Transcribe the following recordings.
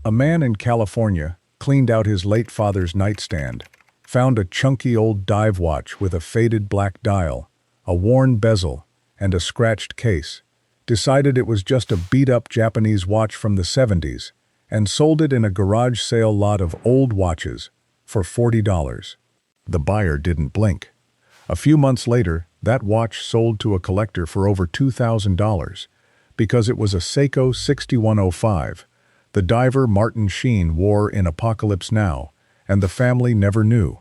A man in California cleaned out his late father's nightstand, found a chunky old dive watch with a faded black dial, a worn bezel, and a scratched case, decided it was just a beat-up Japanese watch from the 70s, and sold it in a garage sale lot of old watches for $40. The buyer didn't blink. A few months later, that watch sold to a collector for over $2,000 because it was a Seiko 6105, the diver Martin Sheen wore in Apocalypse Now, and the family never knew.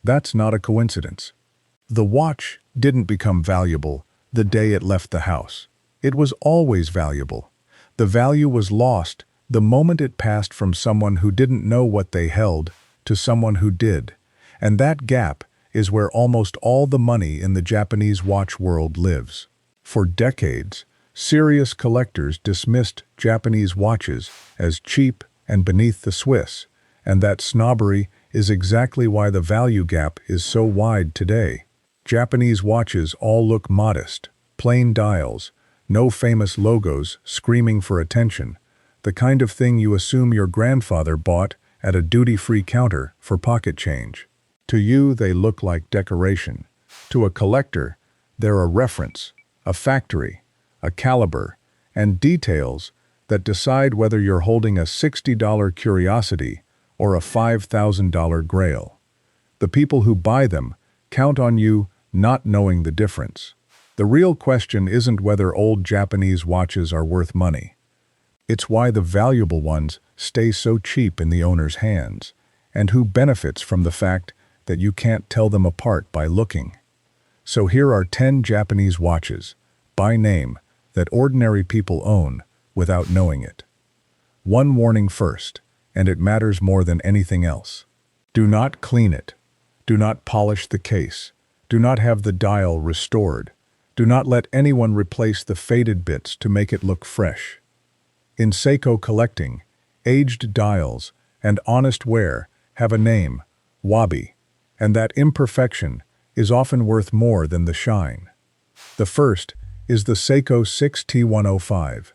That's not a coincidence. The watch didn't become valuable the day it left the house. It was always valuable. The value was lost the moment it passed from someone who didn't know what they held to someone who did. And that gap is where almost all the money in the Japanese watch world lives. For decades, serious collectors dismissed Japanese watches as cheap and beneath the Swiss, and that snobbery is exactly why the value gap is so wide today. Japanese watches all look modest, plain dials, no famous logos screaming for attention, the kind of thing you assume your grandfather bought at a duty-free counter for pocket change. To you, they look like decoration. To a collector, they're a reference, a factory, a caliber, and details that decide whether you're holding a $60 curiosity or a $5,000 grail. The people who buy them count on you not knowing the difference. The real question isn't whether old Japanese watches are worth money. It's why the valuable ones stay so cheap in the owner's hands, and who benefits from the fact that you can't tell them apart by looking. So here are 10 Japanese watches, by name, that ordinary people own without knowing it. One warning first, and it matters more than anything else. Do not clean it. Do not polish the case. Do not have the dial restored. Do not let anyone replace the faded bits to make it look fresh. In Seiko collecting, aged dials and honest wear have a name, wabi, and that imperfection is often worth more than the shine. The first is the Seiko 6T105.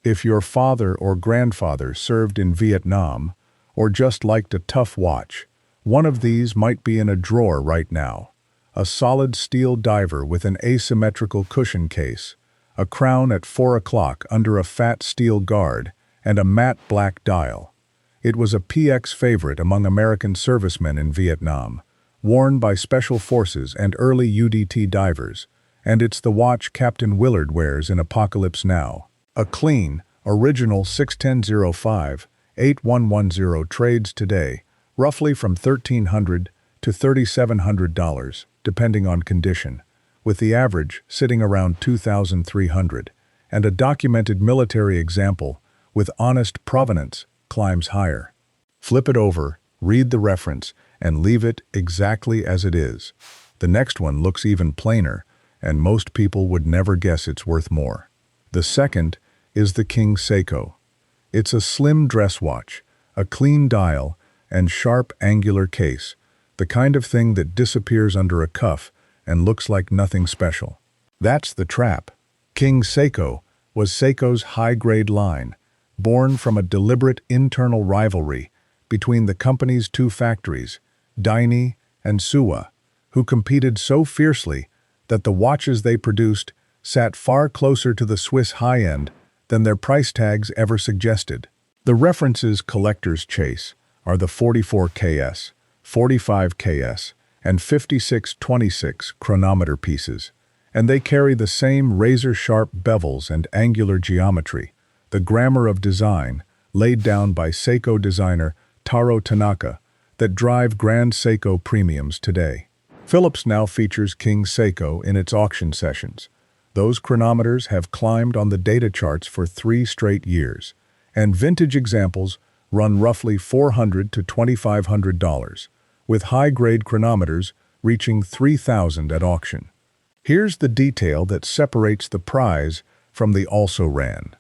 If your father or grandfather served in Vietnam, or just liked a tough watch, one of these might be in a drawer right now. A solid steel diver with an asymmetrical cushion case, a crown at 4 o'clock under a fat steel guard, and a matte black dial. It was a PX favorite among American servicemen in Vietnam, worn by special forces and early UDT divers, and it's the watch Captain Willard wears in Apocalypse Now. A clean, original 61005 8110 trades today, roughly from $1,300 to $3,700, depending on condition, with the average sitting around $2,300, and a documented military example with honest provenance climbs higher. Flip it over, read the reference, and leave it exactly as it is. The next one looks even plainer, and most people would never guess it's worth more. The second is the King Seiko. It's a slim dress watch, a clean dial, and sharp angular case, the kind of thing that disappears under a cuff and looks like nothing special. That's the trap. King Seiko was Seiko's high-grade line, born from a deliberate internal rivalry between the company's two factories, Daini and Suwa, who competed so fiercely that the watches they produced sat far closer to the Swiss high-end than their price tags ever suggested. The references collectors chase are the 44KS, 45KS, and 5626 chronometer pieces, and they carry the same razor-sharp bevels and angular geometry, the grammar of design laid down by Seiko designer Taro Tanaka, that drive Grand Seiko premiums today. Philips now features King Seiko in its auction sessions. Those chronometers have climbed on the data charts for 3 straight years, and vintage examples run roughly $400 to $2,500, with high-grade chronometers reaching $3,000 at auction. Here's the detail that separates the prize from the also-ran.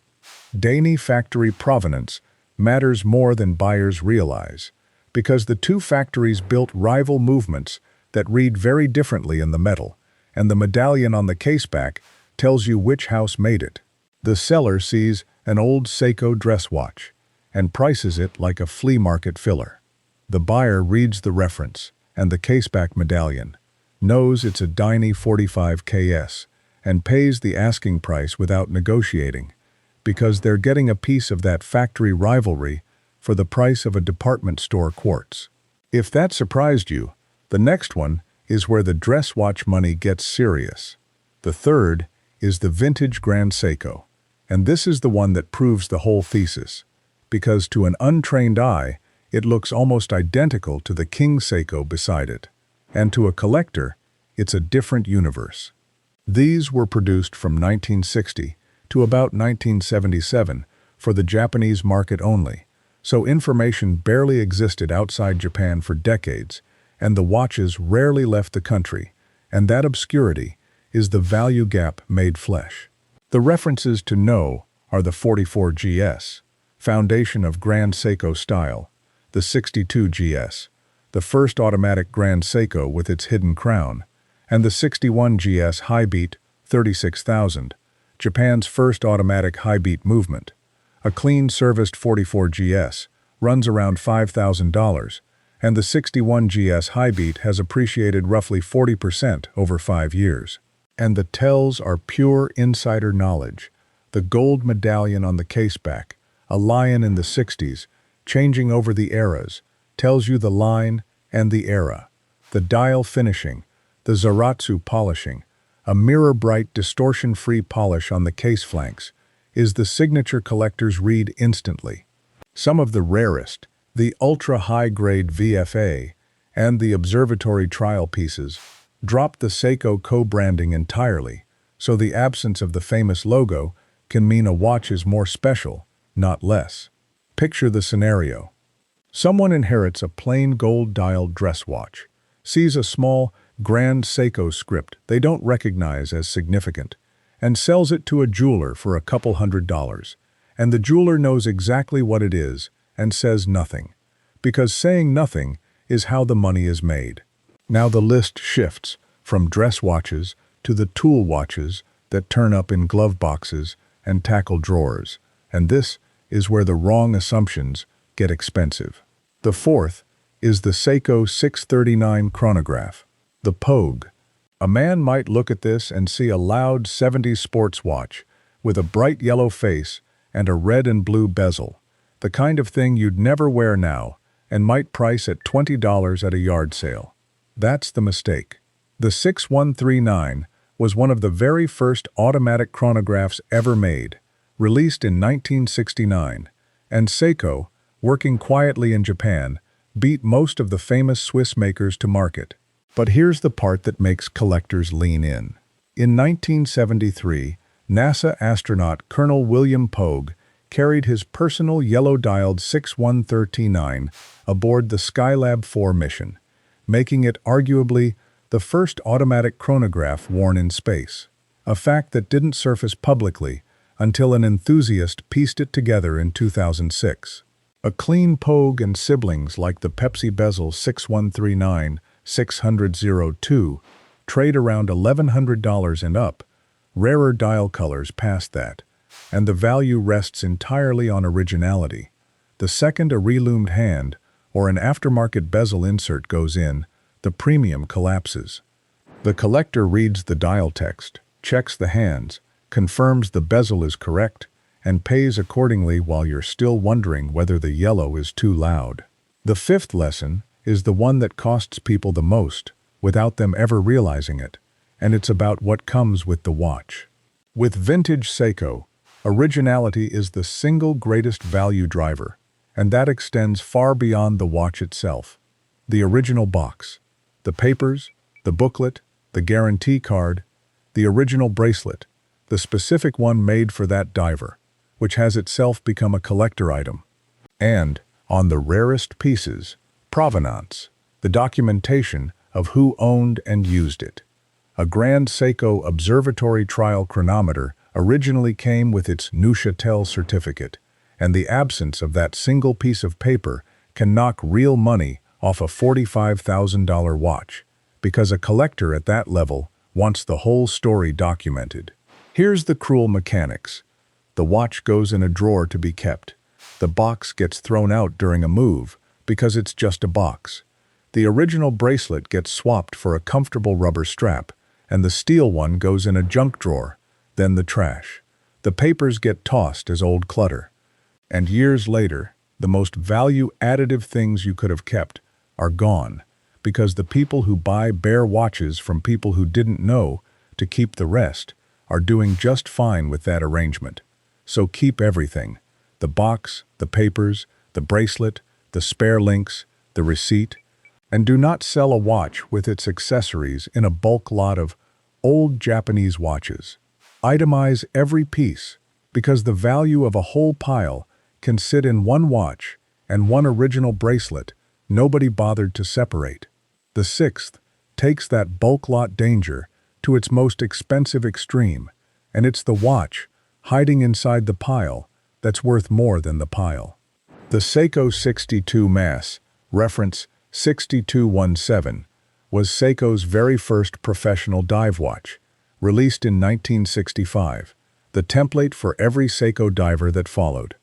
Daini factory provenance matters more than buyers realize, because the two factories built rival movements that read very differently in the metal, and the medallion on the caseback tells you which house made it. The seller sees an old Seiko dress watch, and prices it like a flea market filler. The buyer reads the reference and the caseback medallion, knows it's a Diny 45 KS, and pays the asking price without negotiating, because they're getting a piece of that factory rivalry for the price of a department store quartz. If that surprised you, the next one is where the dress watch money gets serious. The third is the vintage Grand Seiko, and this is the one that proves the whole thesis, because to an untrained eye, it looks almost identical to the King Seiko beside it, and to a collector, it's a different universe. These were produced from 1960 to about 1977 for the Japanese market only, so information barely existed outside Japan for decades, and the watches rarely left the country, and that obscurity is the value gap made flesh. The references to know are the 44 GS, foundation of Grand Seiko style, the 62 GS, the first automatic Grand Seiko with its hidden crown, and the 61 GS High Beat 36,000, Japan's first automatic high beat movement. A clean-serviced 44 GS runs around $5,000, and the 61 GS High Beat has appreciated roughly 40% over 5 years. And the tells are pure insider knowledge. The gold medallion on the caseback, a lion in the 60s, changing over the eras, tells you the line and the era. The dial finishing, the Zaratsu polishing, a mirror-bright, distortion-free polish on the case flanks, is the signature collector's read instantly. Some of the rarest, the ultra-high-grade VFA, and the observatory trial pieces, dropped the Seiko co-branding entirely, so the absence of the famous logo can mean a watch is more special, not less. Picture the scenario. Someone inherits a plain gold-dialed dress watch, sees a small Grand Seiko script they don't recognize as significant, and sells it to a jeweler for a couple $100, and the jeweler knows exactly what it is and says nothing, because saying nothing is how the money is made. Now the list shifts from dress watches to the tool watches that turn up in glove boxes and tackle drawers, and this is where the wrong assumptions get expensive. The fourth is the Seiko 639 chronograph, the Pogue. A man might look at this and see a loud 70s sports watch with a bright yellow face and a red and blue bezel, the kind of thing you'd never wear now and might price at $20 at a yard sale. That's the mistake. The 6139 was one of the very first automatic chronographs ever made, released in 1969, and Seiko, working quietly in Japan, beat most of the famous Swiss makers to market. But here's the part that makes collectors lean in. In 1973, NASA astronaut Colonel William Pogue carried his personal yellow-dialed 6139 aboard the Skylab 4 mission, making it arguably the first automatic chronograph worn in space, a fact that didn't surface publicly until an enthusiast pieced it together in 2006. A clean Pogue and siblings like the Pepsi Bezel 6139 600-02 trade around $1,100 and up, rarer dial colors past that, and the value rests entirely on originality. The second a reloomed hand or an aftermarket bezel insert goes in, the premium collapses. The collector reads the dial text, checks the hands, confirms the bezel is correct, and pays accordingly while you're still wondering whether the yellow is too loud. The fifth lesson is the one that costs people the most, without them ever realizing it, and it's about what comes with the watch. With vintage Seiko, originality is the single greatest value driver, and that extends far beyond the watch itself. The original box, the papers, the booklet, the guarantee card, the original bracelet, the specific one made for that diver, which has itself become a collector item. And, on the rarest pieces, Provenance, the documentation of who owned and used it. A Grand Seiko Observatory Trial Chronometer originally came with its Neuchâtel certificate, and the absence of that single piece of paper can knock real money off a $45,000 watch, because a collector at that level wants the whole story documented. Here's the cruel mechanics. The watch goes in a drawer to be kept. The box gets thrown out during a move because it's just a box. The original bracelet gets swapped for a comfortable rubber strap, and the steel one goes in a junk drawer, then the trash. The papers get tossed as old clutter. And years later, the most value-additive things you could have kept are gone, because the people who buy bare watches from people who didn't know to keep the rest are doing just fine with that arrangement. So keep everything: the box, the papers, the bracelet, the spare links, the receipt, and do not sell a watch with its accessories in a bulk lot of old Japanese watches. Itemize every piece, because the value of a whole pile can sit in one watch and one original bracelet nobody bothered to separate. The sixth takes that bulk lot danger to its most expensive extreme, and it's the watch hiding inside the pile that's worth more than the pile. The Seiko 62 Mass, reference 6217, was Seiko's very first professional dive watch, released in 1965, the template for every Seiko diver that followed.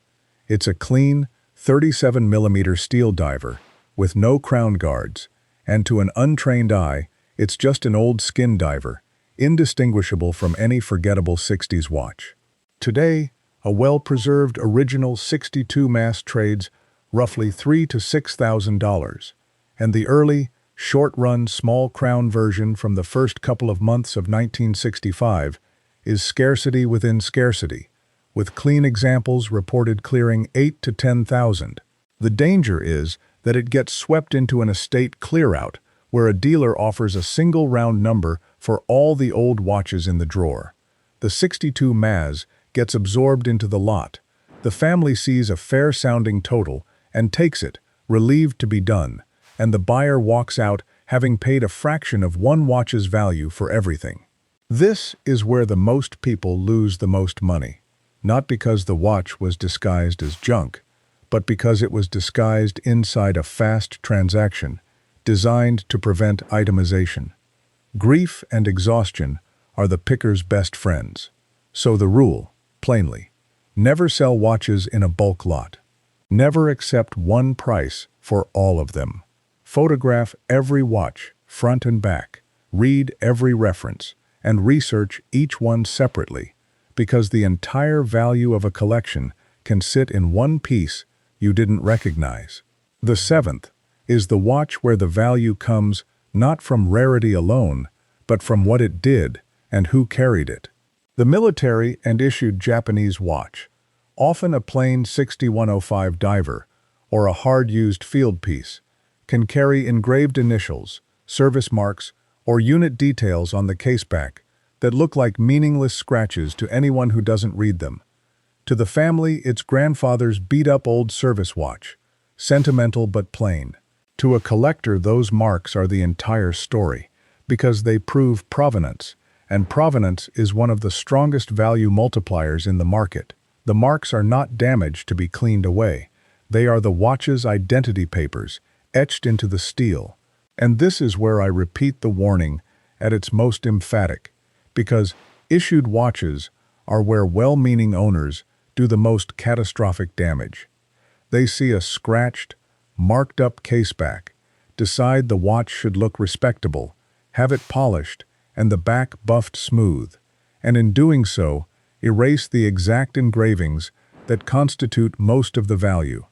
It's a clean, 37mm steel diver with no crown guards, and to an untrained eye, it's just an old skin diver, indistinguishable from any forgettable 60s watch. Today, a well-preserved original 62 Mass trades roughly $3,000 to $6,000, and the early, short-run small crown version from the first couple of months of 1965 is scarcity within scarcity, with clean examples reported clearing $8,000 to $10,000. The danger is that it gets swept into an estate clear-out where a dealer offers a single round number for all the old watches in the drawer. The 62 Mass gets absorbed into the lot. The family sees a fair-sounding total and takes it, relieved to be done, and the buyer walks out having paid a fraction of one watch's value for everything. This is where the most people lose the most money, not because the watch was disguised as junk, but because it was disguised inside a fast transaction designed to prevent itemization. Grief and exhaustion are the picker's best friends. So the rule, plainly: never sell watches in a bulk lot. Never accept one price for all of them. Photograph every watch, front and back, read every reference, and research each one separately, because the entire value of a collection can sit in one piece you didn't recognize. The seventh is the watch where the value comes not from rarity alone, but from what it did and who carried it. The military and issued Japanese watch, often a plain 6105 diver or a hard-used field piece, can carry engraved initials, service marks, or unit details on the caseback that look like meaningless scratches to anyone who doesn't read them. To the family, it's grandfather's beat-up old service watch, sentimental but plain. To a collector, those marks are the entire story, because they prove provenance, and provenance is one of the strongest value multipliers in the market. The marks are not damaged to be cleaned away. They are the watch's identity papers, etched into the steel. And this is where I repeat the warning at its most emphatic, because issued watches are where well-meaning owners do the most catastrophic damage. They see a scratched, marked-up caseback, decide the watch should look respectable, have it polished, and the back buffed smooth, and in doing so, erase the exact engravings that constitute most of the value.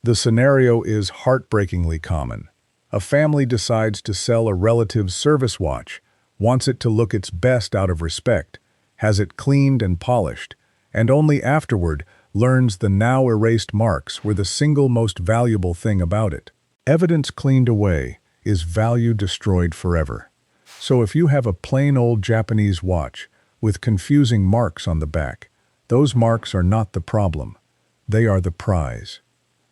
The scenario is heartbreakingly common. A family decides to sell a relative's service watch, wants it to look its best out of respect, has it cleaned and polished, and only afterward learns the now erased marks were the single most valuable thing about it. Evidence cleaned away is value destroyed forever. So if you have a plain old Japanese watch with confusing marks on the back, those marks are not the problem. They are the prize.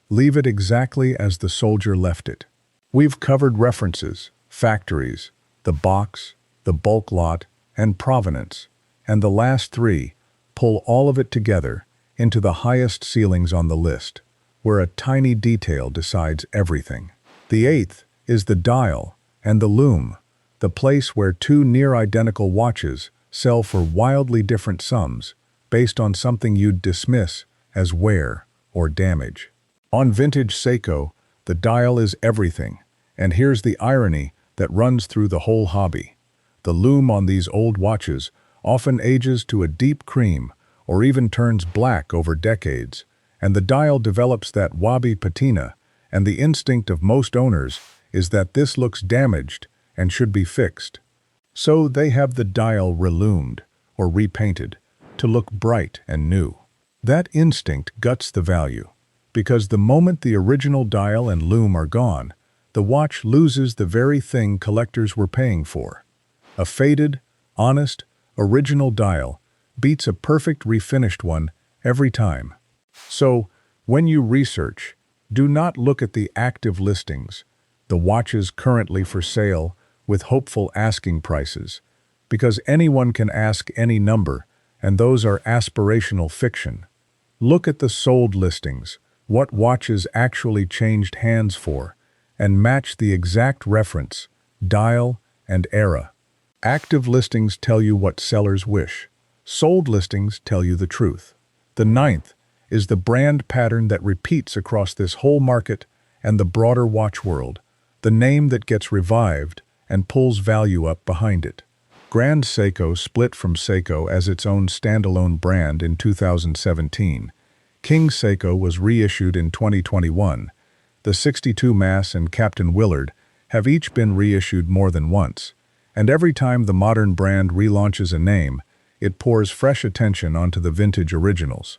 Leave it exactly as the soldier left it. We've covered references, factories, the box, the bulk lot, and provenance, and the last three pull all of it together into the highest ceilings on the list, where a tiny detail decides everything. The eighth is the dial and the loom, the place where two near-identical watches sell for wildly different sums based on something you'd dismiss as wear or damage. On vintage Seiko, the dial is everything, and here's the irony that runs through the whole hobby. The lume on these old watches often ages to a deep cream or even turns black over decades, and the dial develops that wabi patina, and the instinct of most owners is that this looks damaged and should be fixed. So they have the dial relumed or repainted to look bright and new. That instinct guts the value, because the moment the original dial and lume are gone, the watch loses the very thing collectors were paying for. A faded, honest, original dial beats a perfect refinished one every time. So, when you research, do not look at the active listings, the watches currently for sale with hopeful asking prices, because anyone can ask any number, and those are aspirational fiction. Look at the sold listings, what watches actually changed hands for, and match the exact reference, dial, and era. Active listings tell you what sellers wish. Sold listings tell you the truth. The ninth is the brand pattern that repeats across this whole market and the broader watch world, the name that gets revived and pulls value up behind it. Grand Seiko split from Seiko as its own standalone brand in 2017. King Seiko was reissued in 2021. The 62 Mass and Captain Willard have each been reissued more than once, and every time the modern brand relaunches a name, it pours fresh attention onto the vintage originals.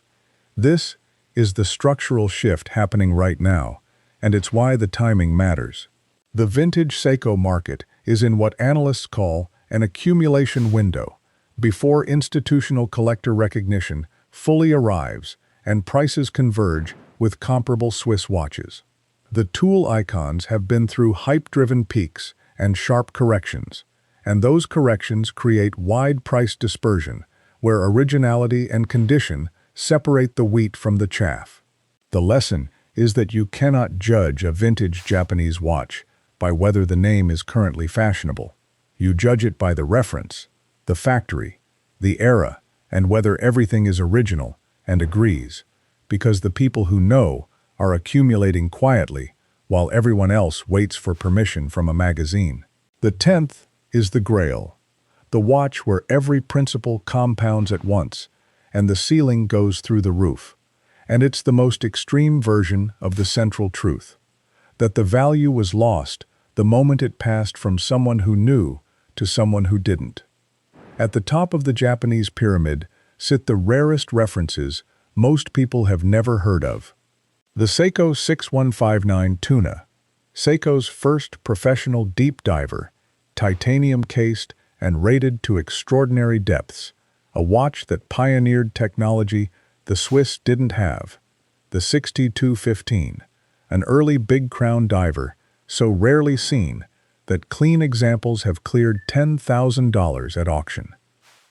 This is the structural shift happening right now, and it's why the timing matters. The vintage Seiko market is in what analysts call an accumulation window, before institutional collector recognition fully arrives and prices converge with comparable Swiss watches. The tool icons have been through hype-driven peaks and sharp corrections, and those corrections create wide price dispersion, where originality and condition separate the wheat from the chaff. The lesson is that you cannot judge a vintage Japanese watch by whether the name is currently fashionable. You judge it by the reference, the factory, the era, and whether everything is original and agrees, because the people who know are accumulating quietly while everyone else waits for permission from a magazine. The 10th is the grail, the watch where every principle compounds at once and the ceiling goes through the roof. And it's the most extreme version of the central truth, that the value was lost the moment it passed from someone who knew to someone who didn't. At the top of the Japanese pyramid sit the rarest references most people have never heard of. The Seiko 6159 Tuna, Seiko's first professional deep diver, titanium-cased and rated to extraordinary depths, a watch that pioneered technology the Swiss didn't have. The 6215, an early big crown diver, so rarely seen that clean examples have cleared $10,000 at auction.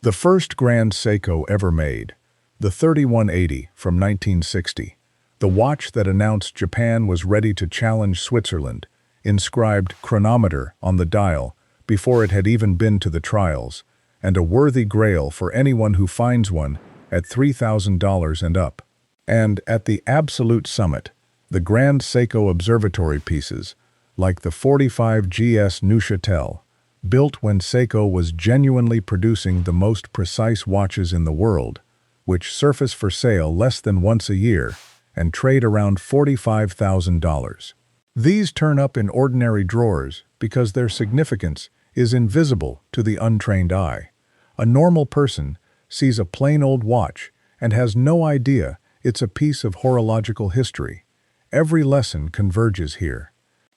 The first Grand Seiko ever made, the 3180 from 1960, the watch that announced Japan was ready to challenge Switzerland, inscribed chronometer on the dial before it had even been to the trials, and a worthy grail for anyone who finds one at $3,000 and up. And at the absolute summit, the Grand Seiko observatory pieces, like the 45 GS Neuchâtel, built when Seiko was genuinely producing the most precise watches in the world, which surface for sale less than once a year and trade around $45,000. These turn up in ordinary drawers because their significance is invisible to the untrained eye. A normal person sees a plain old watch and has no idea it's a piece of horological history. Every lesson converges here.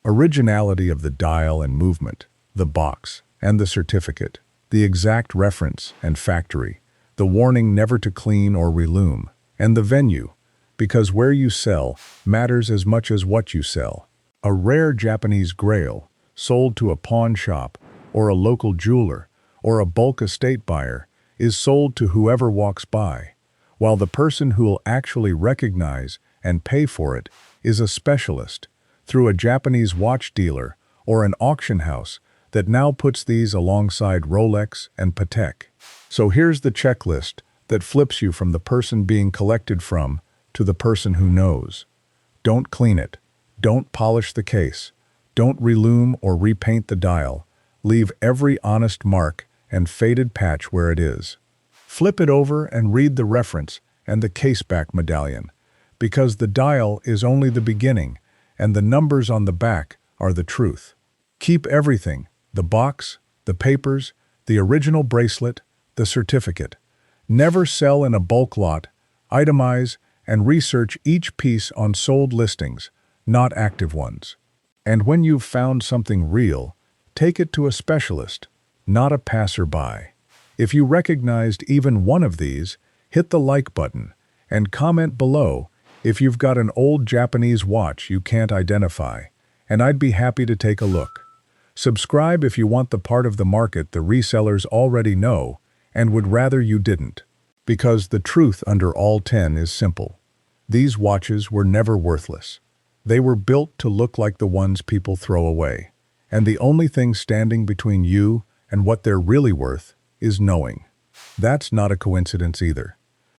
Originality of the dial and movement, the box and the certificate, the exact reference and factory, the warning never to clean or relume, and the venue, because where you sell matters as much as what you sell. A rare Japanese grail, sold to a pawn shop, or a local jeweler, or a bulk estate buyer, is sold to whoever walks by, while the person who will actually recognize and pay for it is a specialist, through a Japanese watch dealer or an auction house that now puts these alongside Rolex and Patek. So here's the checklist that flips you from the person being collected from to the person who knows. Don't clean it. Don't polish the case. Don't relume or repaint the dial. Leave every honest mark and faded patch where it is. Flip it over and read the reference and the caseback medallion, because the dial is only the beginning and the numbers on the back are the truth. Keep everything, the box, the papers, the original bracelet, the certificate. Never sell in a bulk lot. Itemize and research each piece on sold listings, not active ones. And when you've found something real, take it to a specialist, not a passerby. If you recognized even one of these, hit the like button and comment below if you've got an old Japanese watch you can't identify, and I'd be happy to take a look. Subscribe if you want the part of the market the resellers already know and would rather you didn't. Because the truth under all 10 is simple. These watches were never worthless. They were built to look like the ones people throw away. And the only thing standing between you and what they're really worth is knowing. That's not a coincidence either.